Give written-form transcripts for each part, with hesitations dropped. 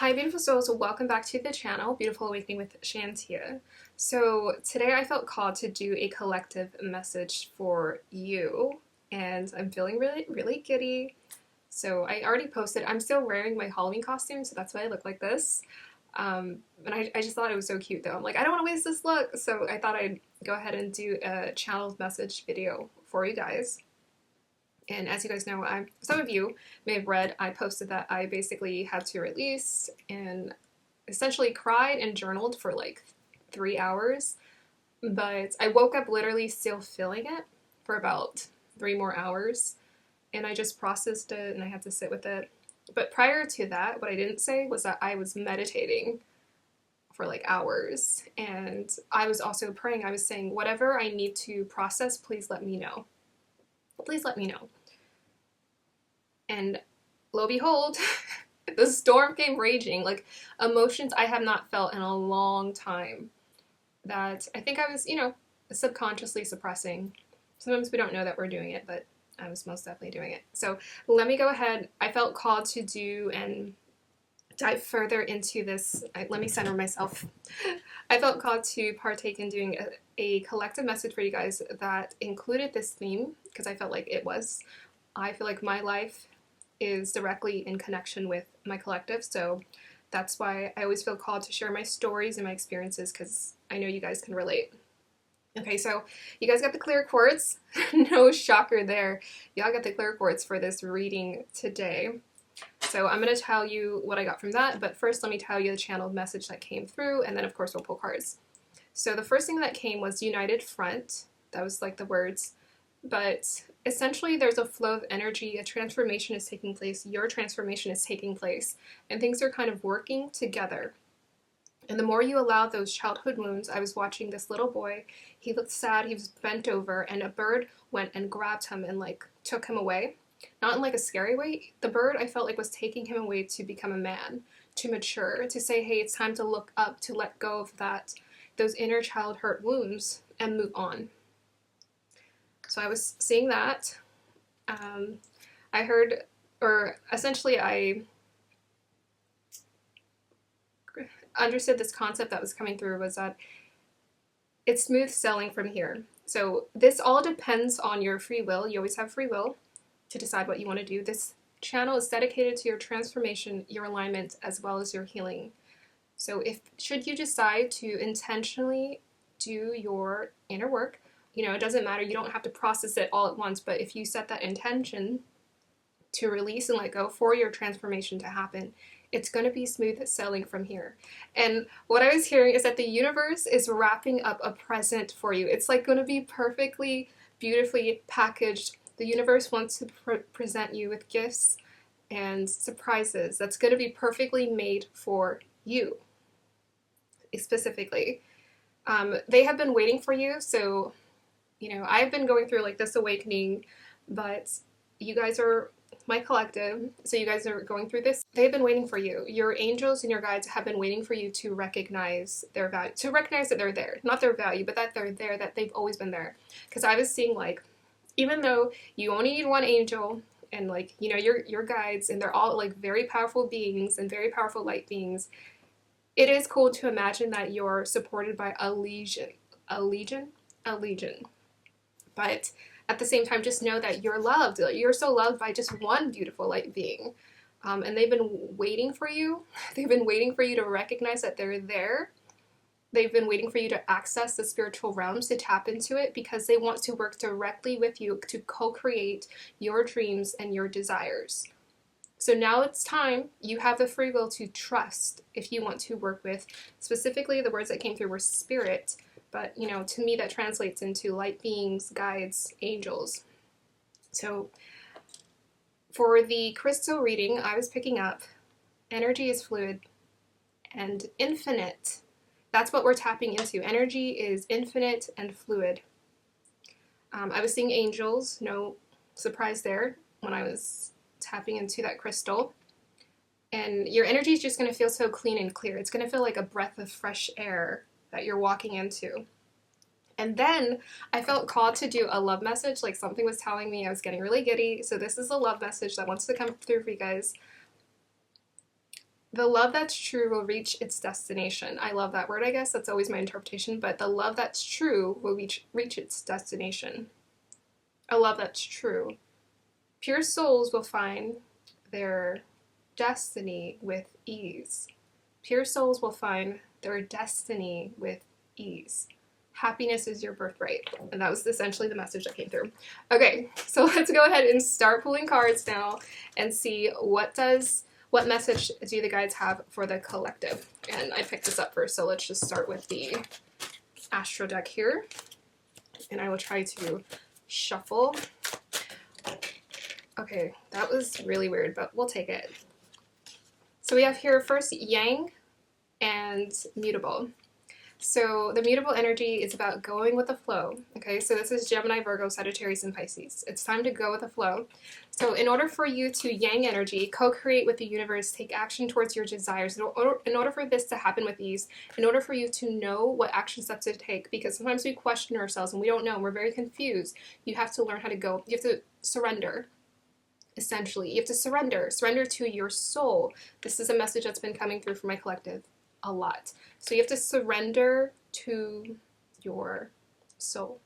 Hi beautiful souls, welcome back to the channel, Beautiful Awakening with Shantia. So today I felt called to do a collective message for you, and I'm feeling really giddy. So I already posted, I'm still wearing my Halloween costume, so that's why I look like this. And I just thought it was so cute though. I'm like, I don't want to waste this look, so I thought I'd go ahead and do a channeled message video for you guys. And as you guys know, some of you may have read, I posted that I basically had to release and essentially cried and journaled for like 3 hours. But I woke up literally still feeling it for about 3 more hours. And I just processed it and I had to sit with it. But prior to that, what I didn't say was that I was meditating for like hours. And I was also praying. I was saying, whatever I need to process, please let me know. Please let me know. And lo and behold, the storm came raging, like emotions I have not felt in a long time that I think I was, subconsciously suppressing. Sometimes we don't know that we're doing it, but I was most definitely doing it. So let me go ahead. I felt called to do and dive further into this. Let me center myself. I felt called to partake in doing a collective message for you guys that included this theme because I felt like it was. I feel like my life is directly in connection with my collective, so that's why I always feel called to share my stories and my experiences because I know you guys can relate. Okay, so you guys got the clear quartz. No shocker there. Y'all got the clear quartz for this reading today. So I'm going to tell you what I got from that, but first let me tell you the channeled message that came through, and then of course we'll pull cards. So the first thing that came was United Front. That was like the words. But essentially there's a flow of energy, a transformation is taking place, your transformation is taking place, and things are kind of working together. And the more you allow those childhood wounds, I was watching this little boy, he looked sad, he was bent over, and a bird went and grabbed him and like took him away. Not in like a scary way. The bird I felt like was taking him away to become a man, to mature, to say, hey, it's time to look up, to let go of those inner child hurt wounds and move on. So I was seeing that. I heard, or essentially I understood this concept that was coming through was that it's smooth sailing from here. So this all depends on your free will. You always have free will to decide what you want to do. This channel is dedicated to your transformation, your alignment, as well as your healing. So should you decide to intentionally do your inner work, it doesn't matter, you don't have to process it all at once, but if you set that intention to release and let go for your transformation to happen, it's going to be smooth sailing from here. And what I was hearing is that the universe is wrapping up a present for you. It's like going to be perfectly, beautifully packaged. The universe wants to present you with gifts and surprises that's going to be perfectly made for you, specifically. They have been waiting for you, so I've been going through like this awakening, but you guys are my collective, so you guys are going through this. They've been waiting for you. Your angels and your guides have been waiting for you to recognize their value, to recognize that they're there. Not their value, but that they're there, that they've always been there. Because I was seeing like, even though you only need one angel and like, your guides, and they're all like very powerful beings and very powerful light beings, it is cool to imagine that you're supported by a legion. But at the same time, just know that you're loved. You're so loved by just one beautiful light being. And they've been waiting for you. They've been waiting for you to recognize that they're there. They've been waiting for you to access the spiritual realms, to tap into it, because they want to work directly with you to co-create your dreams and your desires. So now it's time. You have the free will to trust if you want to work with, specifically the words that came through were spirit. But, to me that translates into light beings, guides, angels. So for the crystal reading, I was picking up energy is fluid and infinite. That's what we're tapping into. Energy is infinite and fluid. I was seeing angels, no surprise there when I was tapping into that crystal. And your energy is just going to feel so clean and clear. It's going to feel like a breath of fresh air that you're walking into. And then I felt called to do a love message, like something was telling me I was getting really giddy. So this is a love message that wants to come through for you guys. The love that's true will reach its destination. I love that word, I guess. That's always my interpretation. But the love that's true will reach its destination. A love that's true. Pure souls will find their destiny with ease. Pure souls will find their destiny with ease. Happiness is your birthright. And that was essentially the message that came through. Okay, so let's go ahead and start pulling cards now and see what message do the guides have for the collective. And I picked this up first, so let's just start with the astro deck here. And I will try to shuffle. Okay, that was really weird, but we'll take it. So we have here first Yang and Mutable. So the mutable energy is about going with the flow. Okay, so this is Gemini, Virgo, Sagittarius, and Pisces. It's time to go with the flow. So in order for you to Yang energy, co-create with the universe, take action towards your desires, in order for this to happen with ease, in order for you to know what action steps to take, because sometimes we question ourselves and we don't know, and we're very confused. You have to learn how to go. You have to surrender. Essentially, you have to surrender to your soul. This is a message that's been coming through from my collective a lot. So you have to surrender to your soul.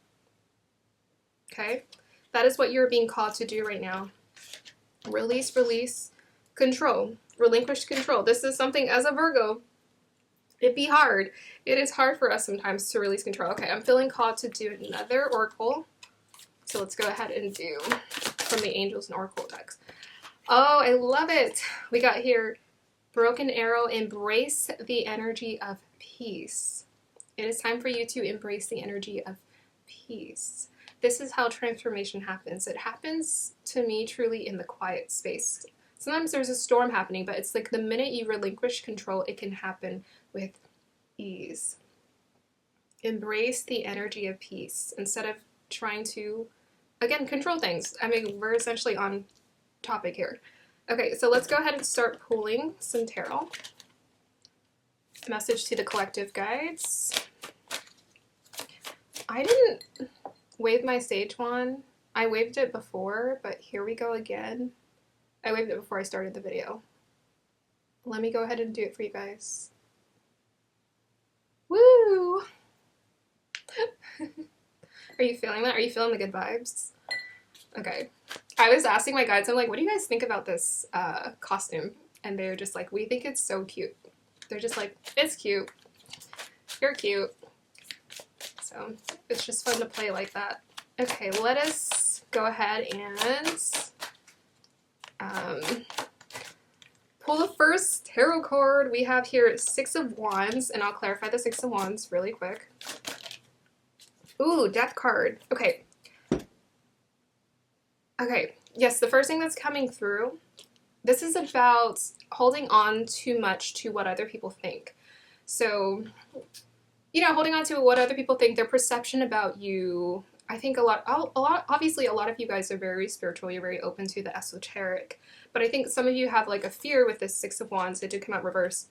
Okay? That is what you're being called to do right now. Release, control, relinquish control. This is something, as a Virgo, it'd be hard. It is hard for us sometimes to release control. Okay, I'm feeling called to do another oracle. So let's go ahead and do from the angels and oracle decks. Oh, I love it. We got here, Broken Arrow, embrace the energy of peace. It is time for you to embrace the energy of peace. This is how transformation happens. It happens to me truly in the quiet space. Sometimes there's a storm happening, but it's like the minute you relinquish control, it can happen with ease. Embrace the energy of peace instead of trying to, again, control things. I mean, we're essentially on topic here. Okay, so let's go ahead and start pulling some tarot. Message to the collective guides. I didn't wave my sage wand. I waved it before, but here we go again. I waved it before I started the video. Let me go ahead and do it for you guys. Woo! Are you feeling that? Are you feeling the good vibes? Okay. I was asking my guides, I'm like, what do you guys think about this costume? And they're just like, we think it's so cute. They're just like, it's cute. You're cute. So it's just fun to play like that. Okay, let us go ahead and pull the first tarot card. We have here Six of Wands, and I'll clarify the Six of Wands really quick. Ooh, Death card. Okay. Okay, yes, the first thing that's coming through, this is about holding on too much to what other people think. So, you know, holding on to what other people think, their perception about you. I think obviously a lot of you guys are very spiritual, you're very open to the esoteric, but I think some of you have like a fear with this Six of Wands. It did come out reverse.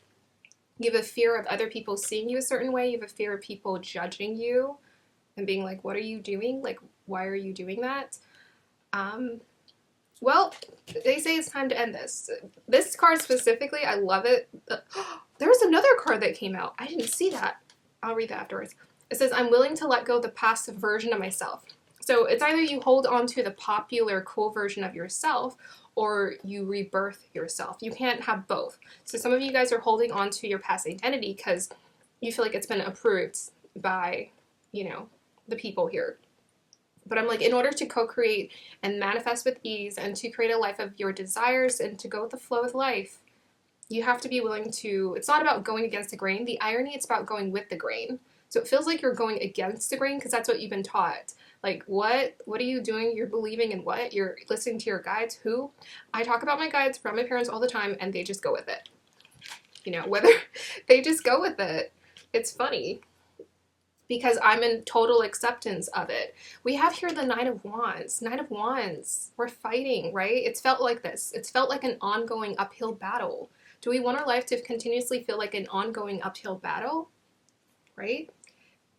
You have a fear of other people seeing you a certain way. You have a fear of people judging you and being like, what are you doing? Like, why are you doing that? Well, they say it's time to end this. This card specifically, I love it. There was another card that came out. I didn't see that. I'll read that afterwards. It says, I'm willing to let go of the past version of myself. So it's either you hold on to the popular, cool version of yourself, or you rebirth yourself. You can't have both. So some of you guys are holding on to your past identity because you feel like it's been approved by, you know, the people here. But I'm like, in order to co-create and manifest with ease and to create a life of your desires and to go with the flow of life, you have to be willing to, it's not about going against the grain. The irony, it's about going with the grain. So it feels like you're going against the grain because that's what you've been taught. Like, what are you doing? You're believing in what? You're listening to your guides. Who? I talk about my guides from my parents all the time, and they just go with it. You know, whether they just go with it. It's funny because I'm in total acceptance of it. We have here the Nine of Wands. Nine of Wands. We're fighting, right? It's felt like this. It's felt like an ongoing uphill battle. Do we want our life to continuously feel like an ongoing uphill battle? Right?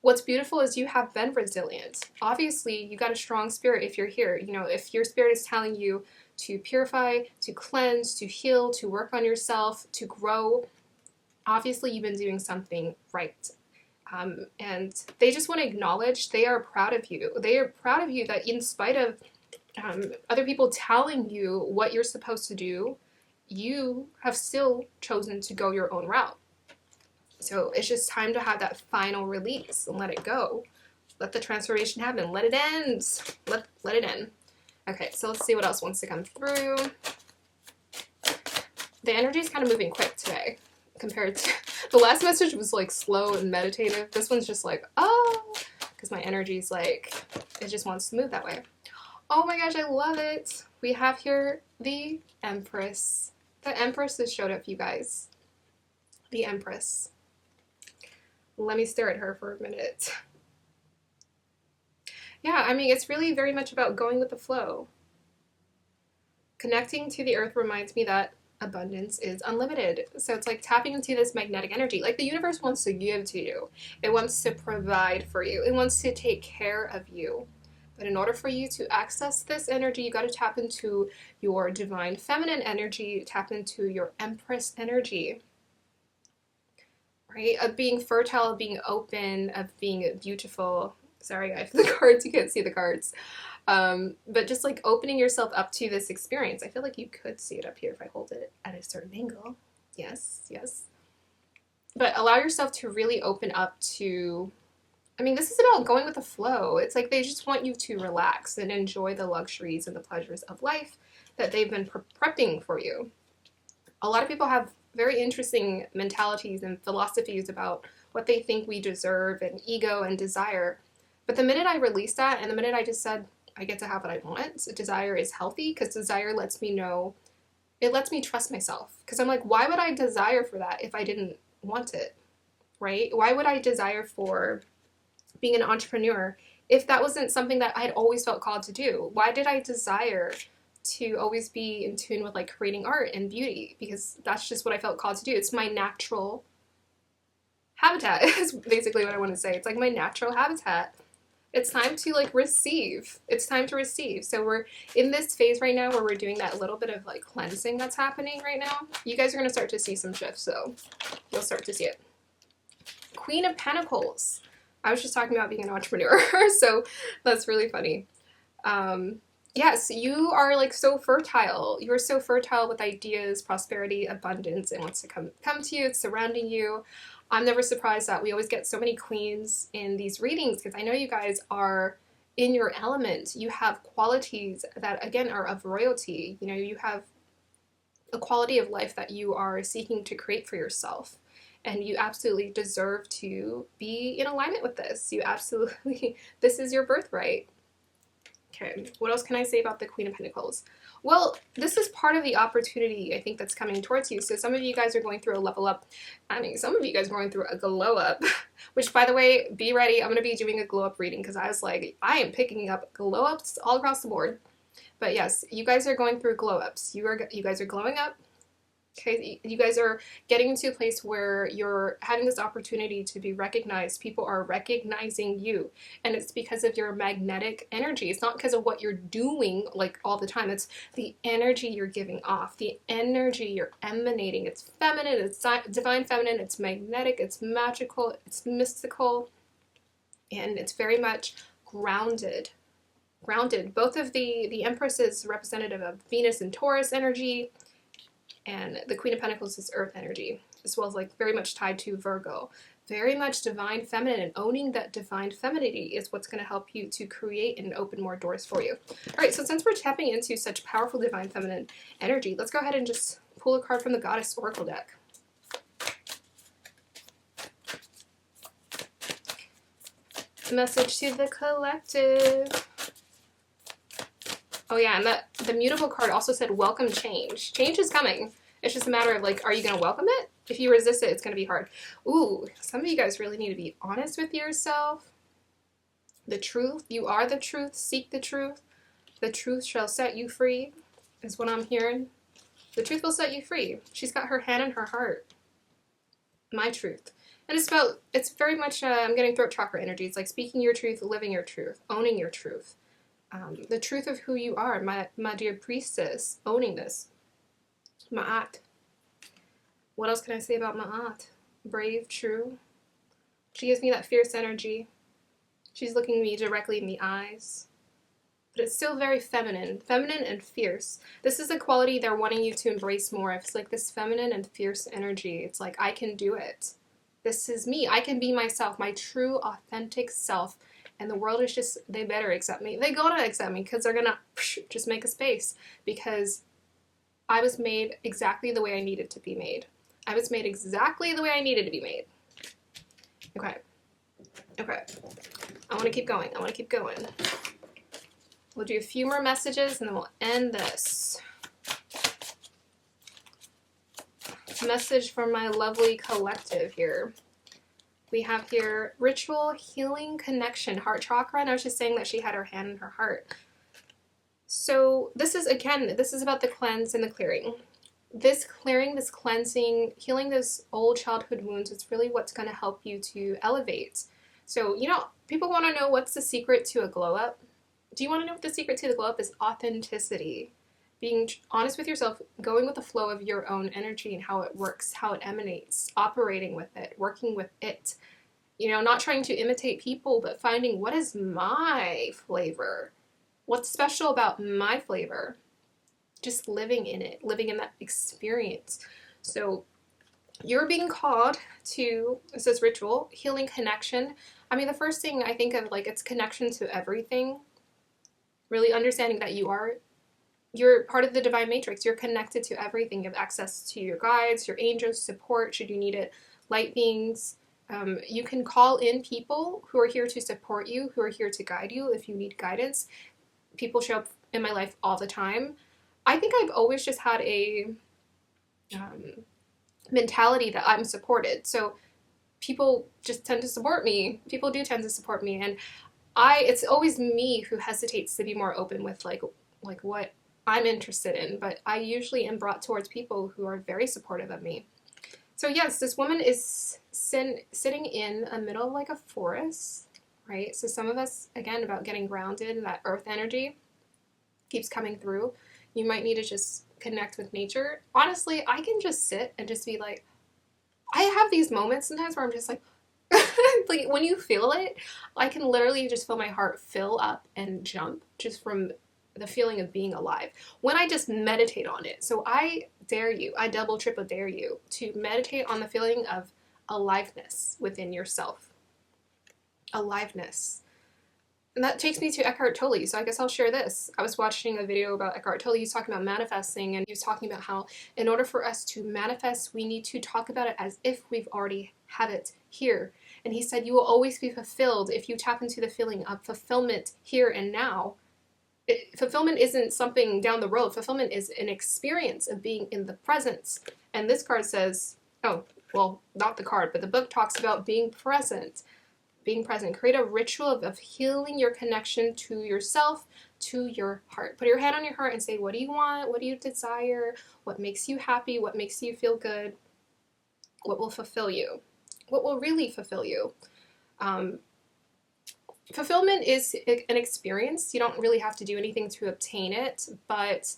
What's beautiful is you have been resilient. Obviously, you got a strong spirit if you're here. You know, if your spirit is telling you to purify, to cleanse, to heal, to work on yourself, to grow, obviously you've been doing something right. And they just want to acknowledge they are proud of you. They are proud of you that in spite of other people telling you what you're supposed to do, you have still chosen to go your own route. So it's just time to have that final release and let it go. Let the transformation happen. Let it end. Let it end. Okay, so let's see what else wants to come through. The energy is kind of moving quick today compared to the last message was like slow and meditative. This one's just like, oh, because my energy is like, it just wants to move that way. Oh my gosh, I love it. We have here the Empress. The Empress has showed up, you guys. The Empress. Let me stare at her for a minute. Yeah, I mean, it's really very much about going with the flow. Connecting to the earth reminds me that abundance is unlimited. So it's like tapping into this magnetic energy. Like the universe wants to give to you. It wants to provide for you. It wants to take care of you. But in order for you to access this energy, you got to tap into your divine feminine energy, tap into your Empress energy. Right? Of being fertile, of being open, of being beautiful. Sorry, I have the cards. You can't see the cards. But just like opening yourself up to this experience. I feel like you could see it up here if I hold it at a certain angle. Yes, yes. But allow yourself to really open up to, I mean, this is about going with the flow. It's like they just want you to relax and enjoy the luxuries and the pleasures of life that they've been prepping for you. A lot of people have very interesting mentalities and philosophies about what they think we deserve and ego and desire. But the minute I released that and the minute I just said, I get to have what I want, desire is healthy because desire lets me know, it lets me trust myself. Because I'm like, why would I desire for that if I didn't want it, right? Why would I desire for being an entrepreneur if that wasn't something that I had always felt called to do? Why did I desire to always be in tune with like creating art and beauty? Because that's just what I felt called to do. It's my natural habitat is basically what I want to say. It's like my natural habitat. It's time to like receive. It's time to receive. So we're in this phase right now where we're doing that little bit of like cleansing that's happening right now. You guys are going to start to see some shifts, so you'll start to see it. Queen of Pentacles. I was just talking about being an entrepreneur, so that's really funny. Yes, you are like so fertile. You are so fertile with ideas, prosperity, abundance. It wants to come to you. It's surrounding you. I'm never surprised that we always get so many queens in these readings because I know you guys are in your element. You have qualities that, again, are of royalty. You know, you have a quality of life that you are seeking to create for yourself. And you absolutely deserve to be in alignment with this. You absolutely, this is your birthright. Okay, what else can I say about the Queen of Pentacles? Well, this is part of the opportunity, I think, that's coming towards you. So some of you guys are going through a level up. I mean, some of you guys are going through a glow up, which, by the way, be ready. I'm going to be doing a glow up reading because I was like, I am picking up glow ups all across the board. But yes, you guys are going through glow ups. You guys are glowing up. Okay, you guys are getting into a place where you're having this opportunity to be recognized. People are recognizing you, and it's because of your magnetic energy. It's not because of what you're doing like all the time. It's the energy you're giving off, the energy you're emanating. It's feminine, it's divine feminine, it's magnetic, it's magical, it's mystical, and it's very much grounded. Both of the Empress is representative of Venus and Taurus energy, and the Queen of Pentacles is Earth energy, as well as like very much tied to Virgo. Very much divine feminine, and owning that divine femininity is what's going to help you to create and open more doors for you. All right, so since we're tapping into such powerful divine feminine energy, let's go ahead and just pull a card from the Goddess Oracle deck. Message to the collective. Oh yeah, and the mutable card also said welcome change. Change is coming. It's just a matter of like, are you going to welcome it? If you resist it, it's going to be hard. Ooh, some of you guys really need to be honest with yourself. The truth, you are the truth. Seek the truth. The truth shall set you free, is what I'm hearing. The truth will set you free. She's got her hand in her heart. My truth. And it's very much, I'm getting throat chakra energy. It's like speaking your truth, living your truth, owning your truth. The truth of who you are, my dear priestess, owning this. Ma'at. What else can I say about Ma'at? Brave, true. She gives me that fierce energy. She's looking me directly in the eyes. But it's still very feminine and fierce. This is a quality they're wanting you to embrace more of. It's like this feminine and fierce energy. It's like, I can do it. This is me. I can be myself, my true, authentic self. And the world is just, they better accept me. They gotta accept me because they're gonna just make a space. Because I was made exactly the way I needed to be made. I was made exactly the way I needed to be made. Okay. Okay. I want to keep going. I want to keep going. We'll do a few more messages and then we'll end this. Message from my lovely collective here. We have here ritual, healing, connection, heart chakra. And I was just saying that she had her hand in her heart. So this is, again, this is about the cleanse and the clearing. This clearing, this cleansing, healing those old childhood wounds is really what's going to help you to elevate. So, you know, people want to know what's the secret to a glow up. Do you want to know what the secret to the glow up is? Authenticity. Being honest with yourself, going with the flow of your own energy and how it works, how it emanates, operating with it, working with it. You know, not trying to imitate people, but finding what is my flavor. What's special about my flavor? Just living in it, living in that experience. So you're being called to, it says ritual, healing, connection. I mean, the first thing I think of, like, it's connection to everything. Really understanding that you're part of the divine matrix. You're connected to everything. You have access to your guides, your angels, support, should you need it, light beings. You can call in people who are here to support you, who are here to guide you if you need guidance. People show up in my life all the time. I think I've always just had a mentality that I'm supported. So people just tend to support me. People do tend to support me. And it's always me who hesitates to be more open with like what I'm interested in. But I usually am brought towards people who are very supportive of me. So yes, this woman is sitting in the middle of like a forest, right? So some of us, again, about getting grounded, that earth energy keeps coming through. You might need to just connect with nature. Honestly, I can just sit and just be like, I have these moments sometimes where I'm just like, like when you feel it, I can literally just feel my heart fill up and jump just from the feeling of being alive when I just meditate on it. So I dare you, I double, triple dare you to meditate on the feeling of aliveness within yourself. Aliveness. And that takes me to Eckhart Tolle, so I guess I'll share this. I was watching a video about Eckhart Tolle. He's talking about manifesting, and he was talking about how in order for us to manifest, we need to talk about it as if we've already had it here. And he said you will always be fulfilled if you tap into the feeling of fulfillment here and now. Fulfillment isn't something down the road. Fulfillment is an experience of being in the presence. And this card says, oh, well, not the card, but the book talks about being present. Being present. Create a ritual of healing your connection to yourself, to your heart. Put your hand on your heart and say, what do you want? What do you desire? What makes you happy? What makes you feel good? What will fulfill you? What will really fulfill you? Fulfillment is an experience. You don't really have to do anything to obtain it, but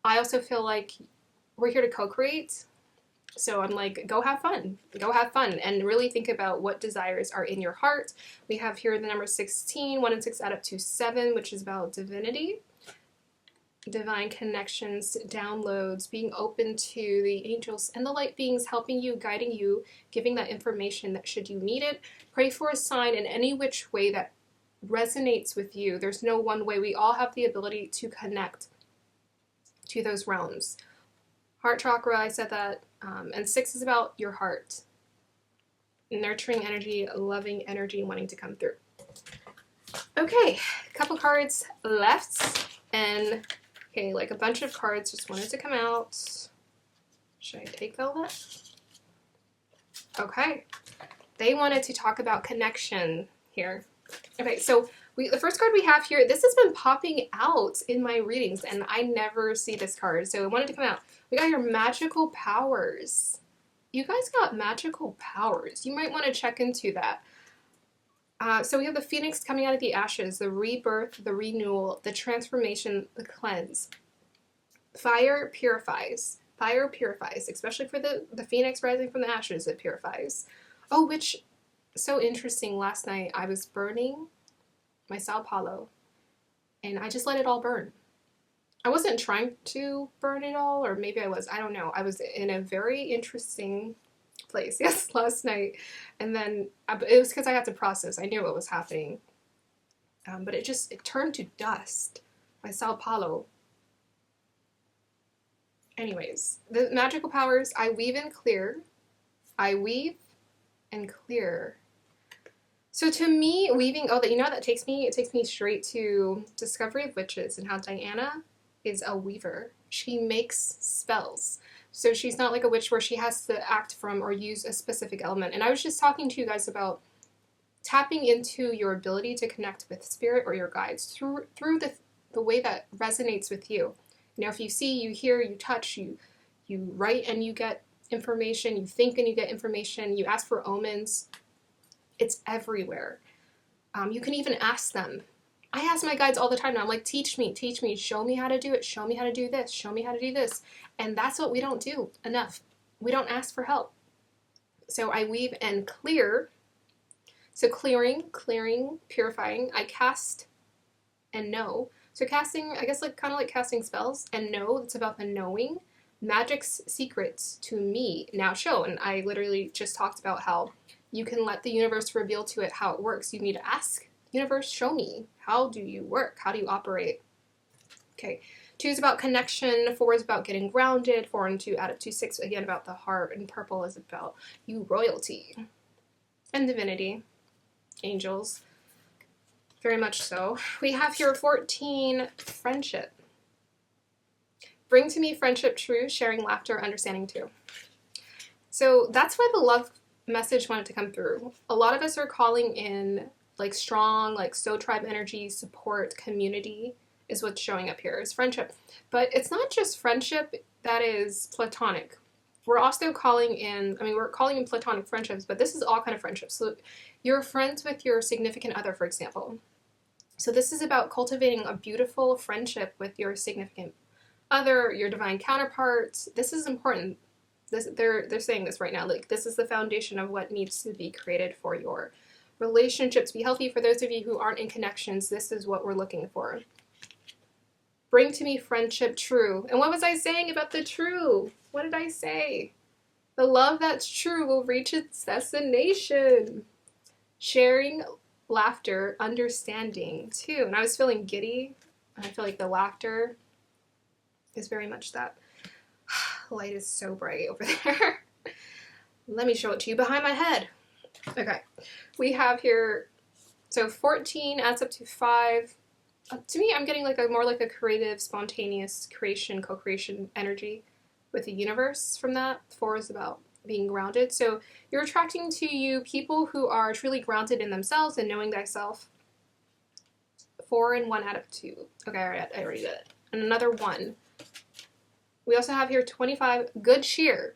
I also feel like we're here to co-create. So I'm like, go have fun, and really think about what desires are in your heart. We have here the number 16, 1 and 6 add up to 7, which is about divinity, divine connections, downloads, being open to the angels and the light beings helping you, guiding you, giving that information that should you need it. Pray for a sign in any which way that resonates with you. There's no one way. We all have the ability to connect to those realms. Heart chakra, I said that. And 6 is about your heart. Nurturing energy, loving energy, wanting to come through. Okay, a couple cards left. And, okay, like a bunch of cards just wanted to come out. Should I take all that? Okay. They wanted to talk about connection here. Okay, so the first card we have here, this has been popping out in my readings, and I never see this card, so I wanted to come out. We got your magical powers. you guys got magical powers. You might want to check into that. So we have the phoenix coming out of the ashes, the rebirth, the renewal, the transformation, the cleanse. Fire purifies. Fire purifies, especially for the phoenix rising from the ashes, it purifies. Oh, which, so interesting, last night I was burning my Sao Paulo, and I just let it all burn. I wasn't trying to burn it all, or maybe I was, I don't know. I was in a very interesting place, yes, last night, and then it was because I had to process. I knew what was happening, but it turned to dust. My Sao Paulo. Anyways, the magical powers, I weave and clear. I weave and clear. So to me, weaving, oh, you know what that takes me? It takes me straight to Discovery of Witches and how Diana is a weaver. She makes spells. So she's not like a witch where she has to act from or use a specific element. And I was just talking to you guys about tapping into your ability to connect with spirit or your guides through the way that resonates with you. You know, if you see, you hear, you touch, you write and you get information, you think and you get information, you ask for omens, it's everywhere. You can even ask them. I ask my guides all the time now. I'm like, teach me, show me how to do it, show me how to do this, show me how to do this. And that's what we don't do enough. We don't ask for help. So I weave and clear. So clearing, purifying. I cast and know. So casting, I guess, like kind of like casting spells, and know, it's about the knowing. Magic's secrets to me now show. And I literally just talked about how you can let the universe reveal to it how it works. You need to ask, universe, show me. How do you work? How do you operate? Okay. 2 is about connection. 4 is about getting grounded. 4 and 2 add up to 6, again, about the heart. And purple is about you, royalty. And divinity. Angels. Very much so. We have here 14, friendship. Bring to me friendship true, sharing laughter, understanding too. So that's why the love message wanted to come through. A lot of us are calling in like strong, like soul tribe energy, support, community is what's showing up here is friendship. But it's not just friendship that is platonic. We're also calling in, we're calling in platonic friendships, but this is all kind of friendships. So you're friends with your significant other, for example. So this is about cultivating a beautiful friendship with your significant other, your divine counterparts. This is important. They're saying this right now. Like, this is the foundation of what needs to be created for your relationships to be healthy. For those of you who aren't in connections, this is what we're looking for. Bring to me friendship true. And what was I saying about the true? What did I say? The love that's true will reach its destination. Sharing laughter, understanding too. And I was feeling giddy, and I feel like the laughter is very much that. Light is so bright over there. Let me show it to you behind my head. Okay, we have here, so 14 adds up to 5. To me, I'm getting like more like a creative, spontaneous creation, co-creation energy with the universe from that. 4 is about being grounded. So you're attracting to you people who are truly grounded in themselves and knowing thyself. 4 and 1 add up to, okay, I already did it. And another 1. We also have here 25, good cheer.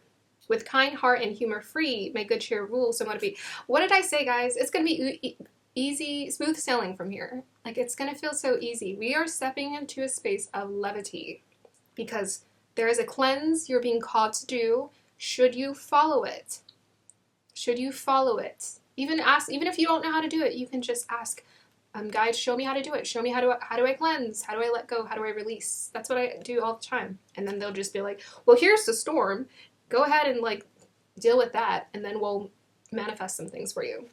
With kind heart and humor free, may good cheer rule, so want to be. What did I say, guys? It's going to be easy, smooth sailing from here. Like, it's going to feel so easy. We are stepping into a space of levity because there is a cleanse you're being called to do. Should you follow it? Should you follow it? Even if you don't know how to do it, you can just ask, guides, show me how to do it. Show me how do I cleanse? How do I let go? How do I release? That's what I do all the time. And then they'll just be like, well, here's the storm. Go ahead and like deal with that, and then we'll manifest some things for you.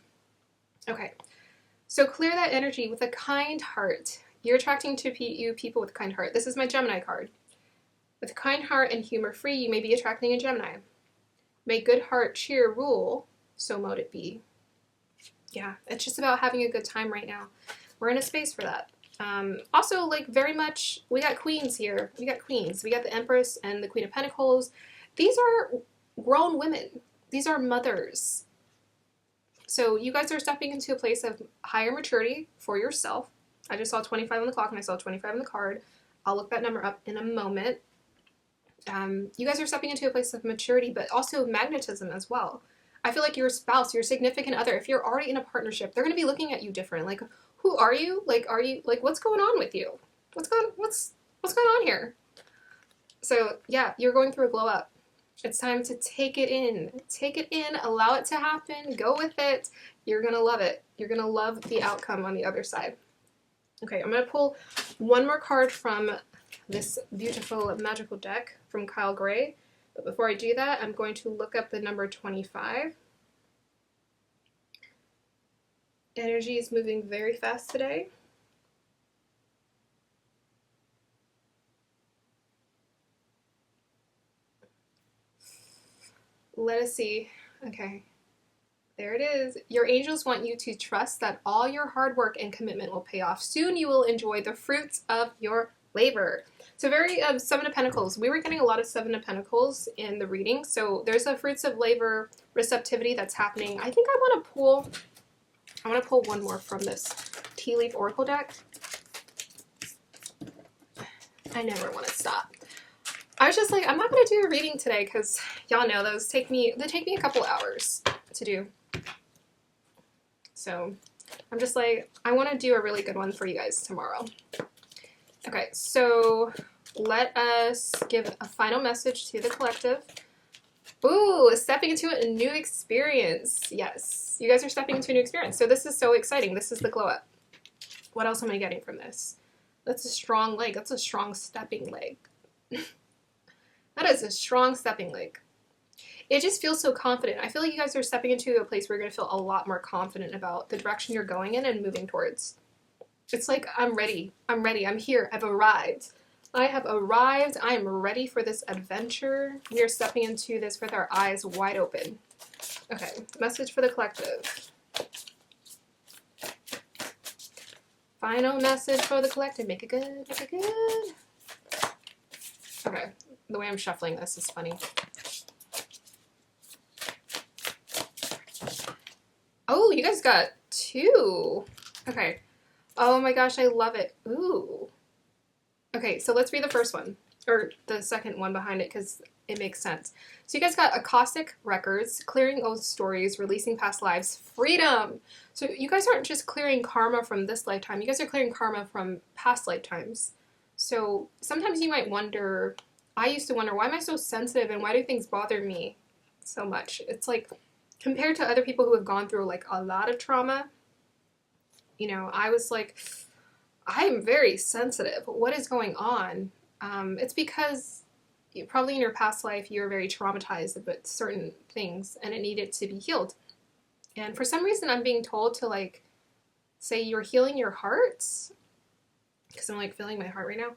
Okay, so clear that energy with a kind heart. You're attracting to you people with a kind heart. This is my Gemini card. With a kind heart and humor free, you may be attracting a Gemini. May good heart cheer rule, so mote it be. Yeah, it's just about having a good time right now. We're in a space for that. Also, like, very much, we got queens here. We got queens. We got the Empress and the Queen of Pentacles. These are grown women. These are mothers. So you guys are stepping into a place of higher maturity for yourself. I just saw 25 on the clock and I saw 25 on the card. I'll look that number up in a moment. You guys are stepping into a place of maturity, but also magnetism as well. I feel like your spouse, your significant other, if you're already in a partnership, they're going to be looking at you different. Like, who are you? Like, are you, like, what's going on with you? What's going on here? So yeah, you're going through a glow up. It's time to take it in. Take it in, allow it to happen, go with it. You're going to love it. You're going to love the outcome on the other side. Okay, I'm going to pull one more card from this beautiful magical deck from Kyle Gray. But before I do that, I'm going to look up the number 25. Energy is moving very fast today. Let us see. Okay. There it is. Your angels want you to trust that all your hard work and commitment will pay off. Soon you will enjoy the fruits of your labor. So very Seven of Pentacles. We were getting a lot of Seven of Pentacles in the reading. So there's a fruits of labor receptivity that's happening. I think I want to pull one more from this Tea Leaf Oracle deck. I never want to stop. I was just like, I'm not going to do a reading today because y'all know those take me a couple hours to do. So I'm just like, I want to do a really good one for you guys tomorrow. Okay, so let us give a final message to the collective. Ooh, stepping into a new experience. Yes, you guys are stepping into a new experience. So this is so exciting. This is the glow up. What else am I getting from this? That's a strong leg. That's a strong stepping leg. That is a strong stepping leg. It just feels so confident. I feel like you guys are stepping into a place where you're going to feel a lot more confident about the direction you're going in and moving towards. It's like, I'm ready. I'm ready. I'm here. I've arrived. I have arrived. I am ready for this adventure. We are stepping into this with our eyes wide open. Okay, message for the collective. Final message for the collective. Make it good. Make it good. Okay, the way I'm shuffling this is funny. Oh, you guys got two. Okay. Oh my gosh, I love it. Ooh. Okay, so let's read the first one, or the second one behind it, because it makes sense. So you guys got Acoustic Records, clearing old stories, releasing past lives, freedom. So you guys aren't just clearing karma from this lifetime, you guys are clearing karma from past lifetimes. So sometimes you might wonder, I used to wonder, why am I so sensitive and why do things bother me so much? It's like, compared to other people who have gone through like a lot of trauma, you know, I was like, I am very sensitive. What is going on? It's because probably in your past life you were very traumatized about certain things and it needed to be healed. And for some reason I'm being told to like say you're healing your heart, because I'm like feeling my heart right now.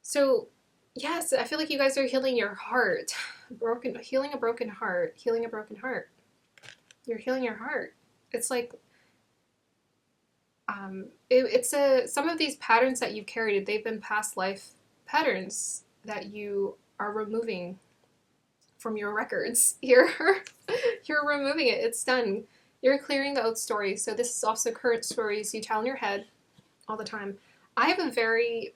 So yes, I feel like you guys are healing your heart. Healing a broken heart. Healing a broken heart. You're healing your heart. It's like, some of these patterns that you've carried, they've been past life patterns that you are removing from your records. You're removing it. It's done. You're clearing the old stories. So this is also current stories you tell in your head all the time. I have a very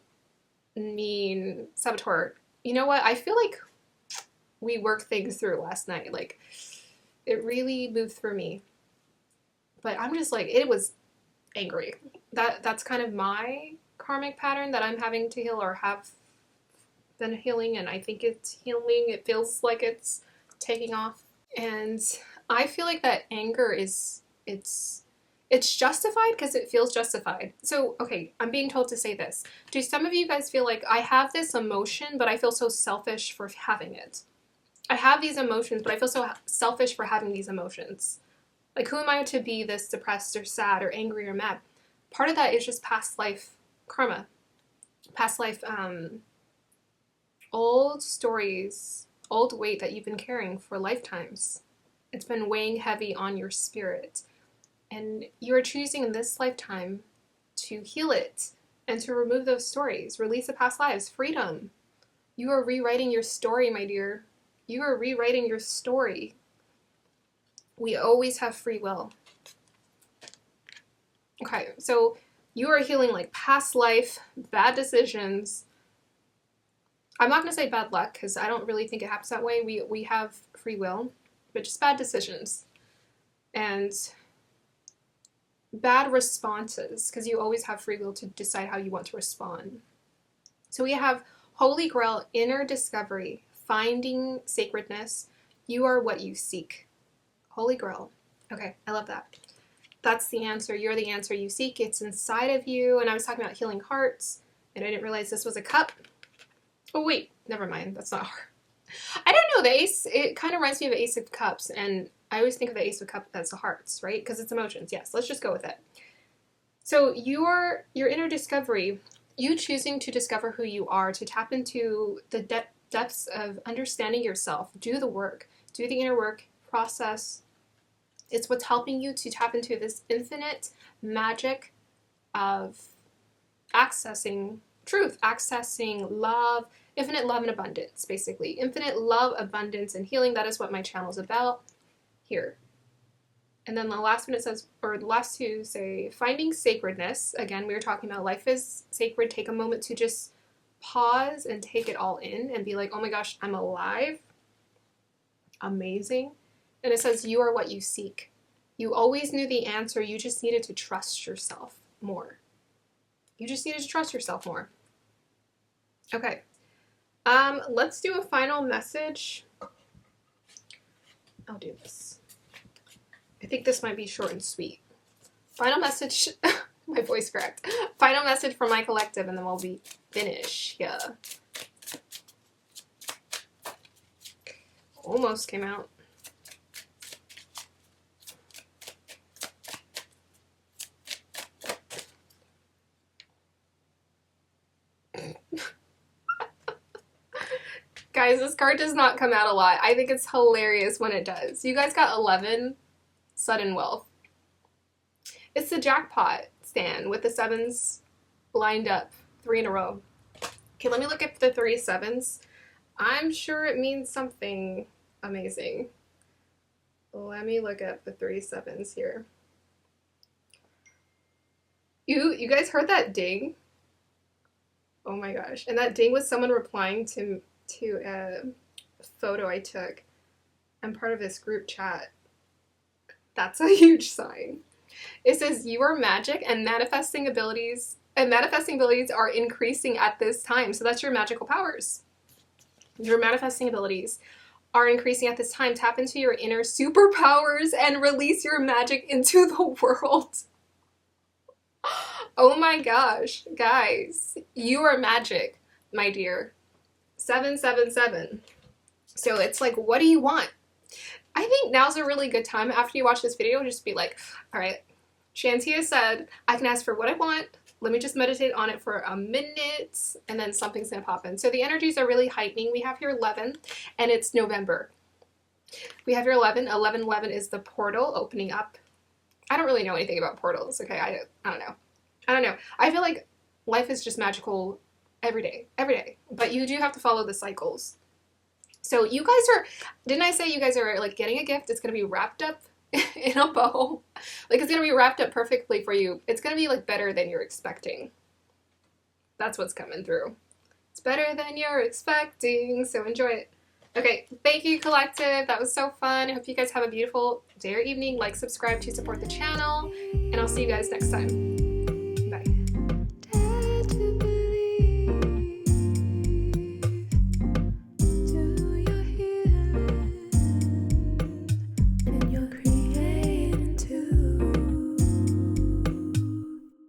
mean saboteur. You know what? I feel like we worked things through last night. Like, it really moved through me. But I'm just like, it was angry. That's kind of my karmic pattern that I'm having to heal or have been healing, and I think it's healing. It feels like it's taking off. And I feel like that anger is, it's justified because it feels justified. So, okay, I'm being told to say this. Do some of you guys feel like I have this emotion, but I feel so selfish for having it? I have these emotions, but I feel so selfish for having these emotions. Like, who am I to be this depressed or sad or angry or mad? Part of that is just past life karma. Past life, old stories, old weight that you've been carrying for lifetimes. It's been weighing heavy on your spirit. And you are choosing in this lifetime to heal it and to remove those stories. Release the past lives. Freedom. You are rewriting your story, my dear. You are rewriting your story. We always have free will. Okay, so you are healing like past life, bad decisions. I'm not going to say bad luck because I don't really think it happens that way. We have free will, but just bad decisions and bad responses, because you always have free will to decide how you want to respond. So we have Holy Grail, inner discovery, finding sacredness. You are what you seek. Holy Grail. Okay, I love that. That's the answer. You're the answer you seek. It's inside of you. And I was talking about healing hearts, and I didn't realize this was a cup. Oh wait, never mind. That's not her. I don't know. The ace, it kind of reminds me of the Ace of Cups, and I always think of the Ace of Cups as the hearts, right? Because it's emotions. Yes, let's just go with it. So your inner discovery, you choosing to discover who you are, to tap into the depths of understanding yourself, do the work, do the inner work, process. It's what's helping you to tap into this infinite magic of accessing truth, accessing love, infinite love and abundance, basically. Infinite love, abundance, and healing. That is what my channel is about here. And then the last one it says, or the last two say, finding sacredness. Again, we were talking about life is sacred. Take a moment to just pause and take it all in and be like, oh my gosh, I'm alive. Amazing. And it says, you are what you seek. You always knew the answer. You just needed to trust yourself more. You just needed to trust yourself more. Okay. Let's do a final message. I'll do this. I think this might be short and sweet. Final message. My voice cracked. Final message from my collective, and then we'll be finished. Yeah. Almost came out. Guys, this card does not come out a lot. I think it's hilarious when it does. You guys got 11, sudden wealth. It's the jackpot stand with the sevens lined up, 3 in a row. Okay, let me look at the 3 sevens. I'm sure it means something amazing. Let me look at the 3 sevens here. You guys heard that ding? Oh my gosh. And that ding was someone replying to a photo I took. I'm part of this group chat. That's a huge sign. It says you are magic and manifesting abilities are increasing at this time. So that's your magical powers. Your manifesting abilities are increasing at this time. Tap into your inner superpowers and release your magic into the world. Oh my gosh, guys, you are magic, my dear. 777. So it's like, what do you want? I think now's a really good time after you watch this video, just be like, all right, Shantia said I can ask for what I want. Let me just meditate on it for a minute, and then something's gonna pop in. So the energies are really heightening. We have here 11, and it's November. We have here 11. 11 is the portal opening up. I don't really know anything about portals, okay? I don't know. I feel like life is just magical every day. But you do have to follow the cycles. So you guys are, didn't I say you guys are like getting a gift? It's going to be wrapped up in a bow. Like it's going to be wrapped up perfectly for you. It's going to be like better than you're expecting. That's what's coming through. It's better than you're expecting. So enjoy it. Okay, thank you, collective. That was so fun. I hope you guys have a beautiful day or evening. Like, subscribe to support the channel, and I'll see you guys next time.